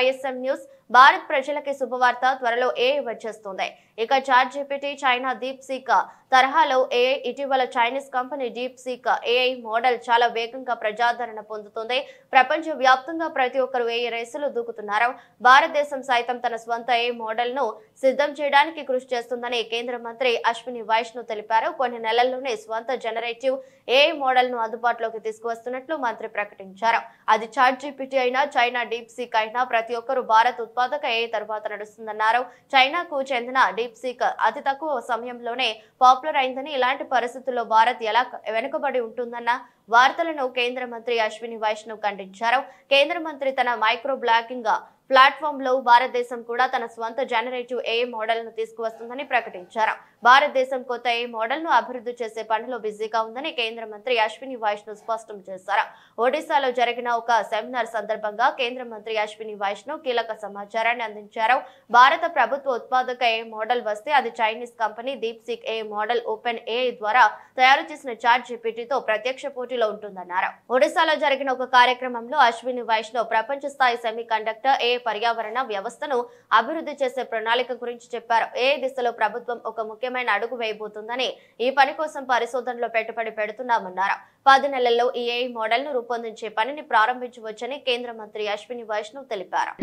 ISM news. Bharat ప్రజలకి శుభవార్త, త్వరలో AI వచ్చేస్తుంది. ఇక ChatGPT చైనా DeepSeek తరహాలో AI ఇటీవల Chinese company DeepSeek AI model చాలా వేగంగా ప్రజాదరణ పొందుతుంది. ప్రపంచ వ్యాప్తంగా ప్రతి ఒక్కరు AI రేసులు దూకుతున్నారు. భారతదేశం సైతం తన స్వంత AI మోడల్ ను సిద్ధం చేయడానికి కృషి చేస్తుందని కేంద్ర మంత్రి అశ్విని వైష్ణవ్ తెలిపారు. కొన్ని నెలల్లోనే స్వంత జనరేటివ్ AI మోడల్ ను అందుబాటులోకి తీసుకువస్తున్నట్లు మంత్రి ప్రకటించారు. అది ChatGPT అయినా చైనా DeepSeek అయినా ప్రతి ఒక్కరు భారత్ ఉత్పాదక AI తర్వాత నడుస్తుందన్నారు. చైనాకు చెందిన DeepSeek అతి తక్కువ సమయంలోనే పాపులర్ అయిందని, ఇలాంటి పరిస్థితుల్లో భారత్ ఎలా వెనుకబడి ఉంటుందన్న వార్తలను కేంద్ర మంత్రి అశ్విని వైష్ణవ్ ఖండించారు. కేంద్ర మంత్రి తన మైక్రో బ్లాగింగ్ ప్లాట్ఫామ్ లో భారతదేశం కూడా తన స్వంత జనరేటివ్ AI మోడల్ ను తీసుకువస్తుందని ప్రకటించారు. భారతదేశం కొత్త AI మోడల్ ను అభివృద్ధి చేసే పనిలో బిజీగా ఉందని కేంద్ర మంత్రి అశ్విని వైష్ణవ్ స్పష్టం చేశారు. ఒడిశాలో జరిగిన ఒక సెమినార్ సందర్భంగా కేంద్ర మంత్రి అశ్విని వైష్ణవ్ కీలక సమాచారాన్ని అందించారు. భారత ప్రభుత్వ ఉత్పాదక AI మోడల్ వస్తే అది Chinese company DeepSeek AI model open AI ద్వారా తయారు చేసిన ChatGPT తో ప్రత్యక్ష పోటీలో ఉంటుందన్నారు. ఒడిశాలో జరిగిన ఒక కార్యక్రమంలో అశ్విని వైష్ణవ్ ప్రపంచ స్థాయి సెమీ కండక్టర్ AI పర్యావరణ వ్యవస్థను అభివృద్ధి చేసే ప్రణాళిక గురించి చెప్పారు. AI దిశలో ప్రభుత్వం ఒక ముఖ్యమైన అడుగు వేయబోతుందని, ఈ పని కోసం పరిశోధనలో పెట్టుబడి పెడుతున్నామన్నారు. 10 నెలల్లో ఈ AI మోడల్ ను రూపొందించే పనిని ప్రారంభించవచ్చని కేంద్ర మంత్రి అశ్విని వైష్ణవ్ తెలిపారు.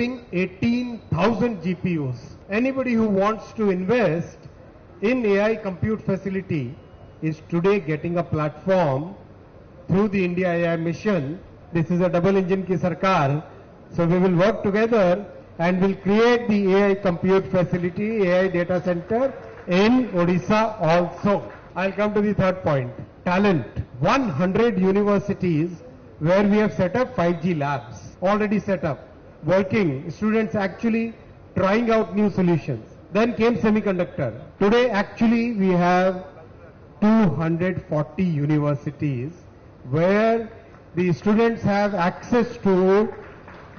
18,000 GPUs. Anybody who wants to invest in AI compute facility is today getting a platform through the India AI mission. This is a double engine ki sarkar. So we will work together and will create the AI compute facility, AI data center in Odisha also. I'll come to the third point. Talent. 100 universities where we have set up 5G labs, already set up, working, students actually trying out new solutions. Then came semiconductor. Today actually we have 240 universities where the students have access to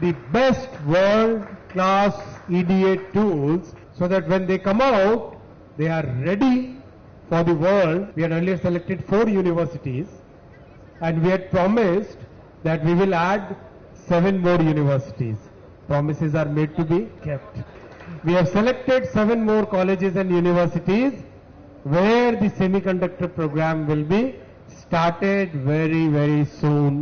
the best world-class EDA tools so that when they come out, they are ready for the world. We had earlier selected 4 universities and we had promised that we will add 7 more universities. Promises are made to be kept. We have selected 7 more colleges and universities where the semiconductor program will be started very, very soon.